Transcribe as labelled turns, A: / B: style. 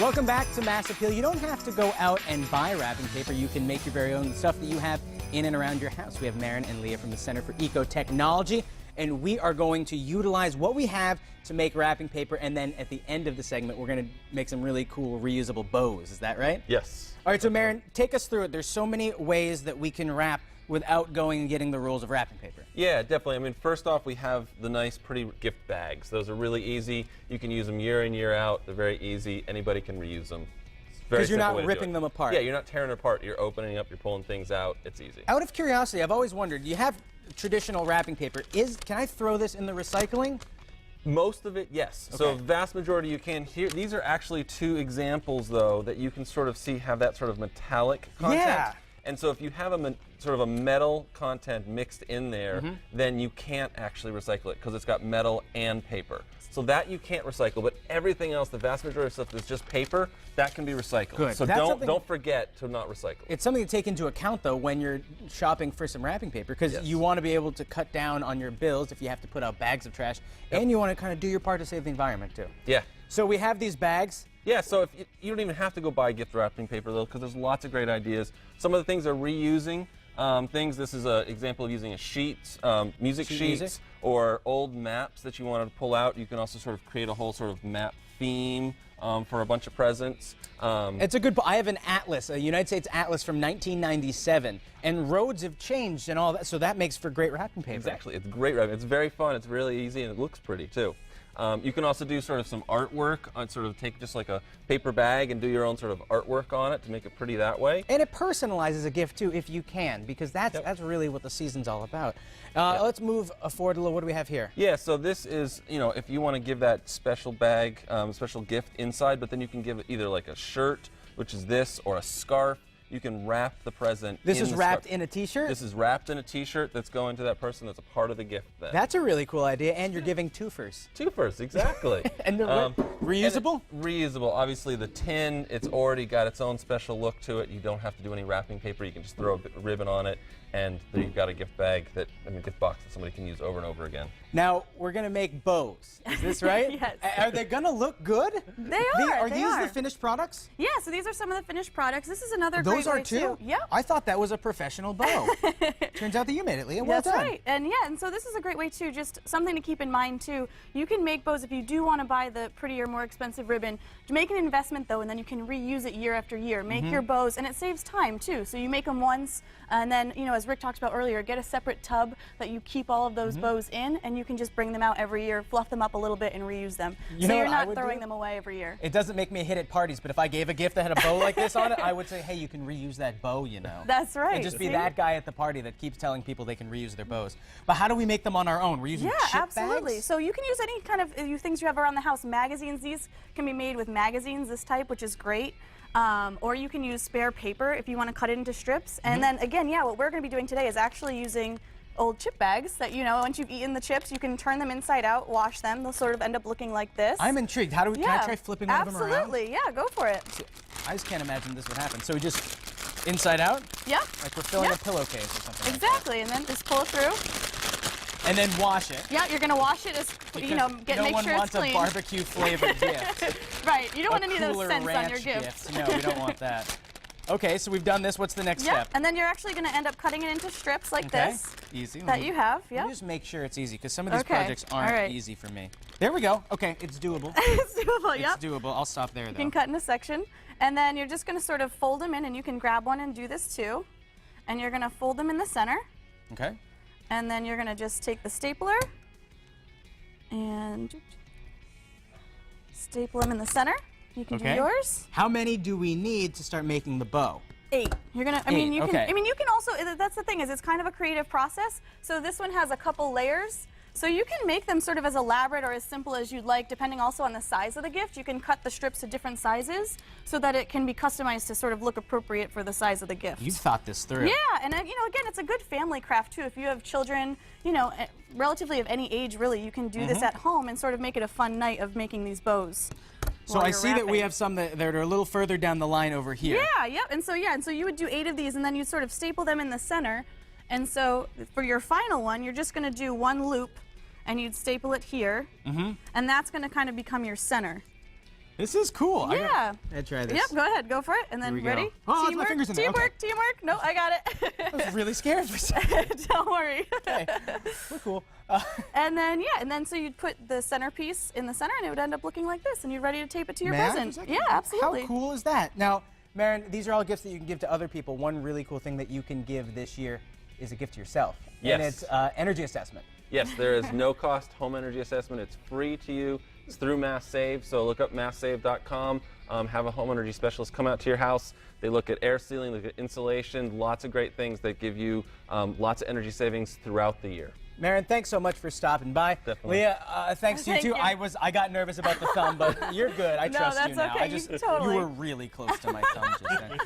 A: Welcome back to Mass Appeal. You don't have to go out and buy wrapping paper. You can make your very own stuff that you have in and around your house. We have Maren and Leah from the Center for Eco-Technology, and we are going to utilize what we have to make wrapping paper, and then at the end of the segment, we're going to make some really cool reusable bows. Is that right?
B: Yes.
A: All right, so Maren, take us through it. There's so many ways that we can wrap without going and getting the rolls of wrapping paper.
B: Yeah, definitely. I mean, first off, we have the nice, pretty gift bags. Those are really easy. You can use them year in, year out. They're very easy. Anybody can reuse them.
A: Because you're not ripping them apart.
B: Yeah, you're not tearing it apart. You're opening up, you're pulling things out. It's easy.
A: Out of curiosity, I've always wondered, you have traditional wrapping paper. Can I throw this in the recycling?
B: Most of it, yes.
A: Okay.
B: So vast majority you can. Here, these are actually two examples, though, that you can sort of see have that sort of metallic content.
A: Yeah.
B: And so if you have sort of a metal content mixed in there, then you can't actually recycle it because it's got metal and paper. So that you can't recycle, but everything else, the vast majority of stuff that's just paper, that can be recycled.
A: Good.
B: So don't forget to not recycle.
A: It's something to take into account, though, when you're shopping for some wrapping paper, because you want to be able to cut down on your bills if you have to put out bags of trash, and you want to kind of do your part to save the environment, too.
B: Yeah.
A: So we have these bags.
B: Yeah, so if you don't even have to go buy gift wrapping paper, though, because there's lots of great ideas. Some of the things are reusing things. This is an example of using a sheets, music sheets, or old maps that you wanted to pull out. You can also sort of create a whole sort of map theme for a bunch of presents.
A: It's a good. I have an atlas, a United States atlas from 1997, and roads have changed and all that. So that makes for great wrapping paper.
B: Exactly, it's great wrapping. It's very fun. It's really easy, and it looks pretty too. You can also do sort of some artwork on sort of take just like a paper bag and do your own sort of artwork on it to make it pretty that way.
A: And it personalizes a gift too if you can, because that's really what the season's all about. Let's move forward a little. What do we have here?
B: Yeah, so this is, you know, if you want to give that special bag, special gift inside, but then you can give it either like a shirt, which is this, or a scarf. You can wrap the present.
A: This is wrapped in a T-shirt?
B: This is wrapped in a T-shirt that's going to that person that's a part of the gift then.
A: That's a really cool idea, and you're giving twofers.
B: Twofers, exactly.
A: And they're reusable?
B: Reusable. Obviously, the tin, it's already got its own special look to it. You don't have to do any wrapping paper. You can just throw a ribbon on it, and there you've got a gift bag gift box that somebody can use over and over again.
A: Now, we're going to make bows. Is this right?
C: Yes.
A: Are they going to look good?
C: They are.
A: Are these the finished products?
C: Yeah, so these are some of the finished products. This is another
A: Those
C: great way
A: are too?
C: Yep.
A: I thought that was a professional bow. Turns out that you made it, Leah. Well
C: That's
A: done.
C: right. And so this is a great way too, just something to keep in mind too. You can make bows if you do want to buy the prettier, more expensive ribbon. Make an investment though, and then you can reuse it year after year. Make your bows, and it saves time too. So you make them once, and then, you know, as Rick talked about earlier, get a separate tub that you keep all of those bows in, and you can just bring them out every year, fluff them up a little bit, and reuse them. So you're not throwing them away every year.
A: It doesn't make me a hit at parties, but if I gave a gift that had a bow like this on it, I would say, hey, you can reuse that bow, you know.
C: That's right.
A: And just be that guy at the party that keeps telling people they can reuse their bows. But how do we make them on our own? We're using chip
C: absolutely.
A: bags?
C: So you can use any kind of things you have around the house. Magazines, these can be made with magazines, this type, which is great. Or you can use spare paper if you want to cut it into strips. And then again, what we're going to be doing today is actually using old chip bags that, you know, once you've eaten the chips, you can turn them inside out, wash them. They'll sort of end up looking like this.
A: I'm intrigued. How do we, can I try flipping one of them around?
C: Absolutely, yeah, go for it.
A: I just can't imagine this would happen. So we just inside out?
C: Yep.
A: Like we're filling a pillowcase or something.
C: Exactly, and then just pull it through.
A: And then wash it.
C: Yeah, you're gonna wash it as you know, make sure it's clean.
A: No one wants a barbecue flavored gift.
C: Right, you don't want any of those scents on your
A: gift. No, we don't want that. Okay, so we've done this. What's the next step?
C: And then you're actually gonna end up cutting it into strips like this.
A: Easy.
C: That you have.
A: Let me just make sure it's easy, because some of these projects aren't easy for me. There we go. Okay, it's doable.
C: It's doable. Yep.
A: It's doable. I'll stop there though.
C: You can cut in a section, and then you're just gonna sort of fold them in, and you can grab one and do this too. And you're gonna fold them in the center.
A: Okay.
C: And then you're gonna just take the stapler and staple them in the center. You can do yours.
A: How many do we need to start making the bow?
C: 8. You're gonna. I mean, you can also. That's the thing, is it's kind of a creative process. So this one has a couple layers. So you can make them sort of as elaborate or as simple as you'd like, depending also on the size of the gift. You can cut the strips to different sizes so that it can be customized to sort of look appropriate for the size of the gift.
A: You've thought this through.
C: Yeah, and you know, again, it's a good family craft too. If you have children, you know, relatively of any age, really, you can do this at home and sort of make it a fun night of making these bows.
A: So I see that we have some that are a little further down the line over here.
C: Yeah, yep. And so you would do 8 of these, and then you sort of staple them in the center. And so for your final one, you're just going to do 1 loop, and you'd staple it here, and that's going to kind of become your center.
A: This is cool.
C: Yeah.
A: I'll try this.
C: Yep, go ahead, go for it. And then
A: Here we go.
C: ready?
A: Oh,
C: teamwork,
A: my fingers in there.
C: teamwork,
A: Okay.
C: teamwork. No, I got it.
A: I was really scared for a second.
C: Don't worry.
A: Okay, we're cool.
C: And then, yeah, and then so you'd put the centerpiece in the center and it would end up looking like this and you're ready to tape it to your
A: May I for a
C: present.
A: second?
C: Yeah, absolutely.
A: How cool is that? Now, Maren, these are all gifts that you can give to other people. One really cool thing that you can give this year is a gift to yourself.
B: Yes.
A: And it's energy assessment.
B: Yes, there is no cost home energy assessment. It's free to you. It's through Mass Save, so look up masssave.com. Have a home energy specialist come out to your house. They look at air sealing, look at insulation, lots of great things that give you lots of energy savings throughout the year.
A: Maren, thanks so much for stopping by.
B: Definitely.
A: Leah, thanks to you
C: Thank
A: too.
C: you.
A: I got nervous about the thumb, but you're good. I
C: No,
A: trust
C: that's
A: you now.
C: okay.
A: I just
C: Totally.
A: You were really close to my thumb just then.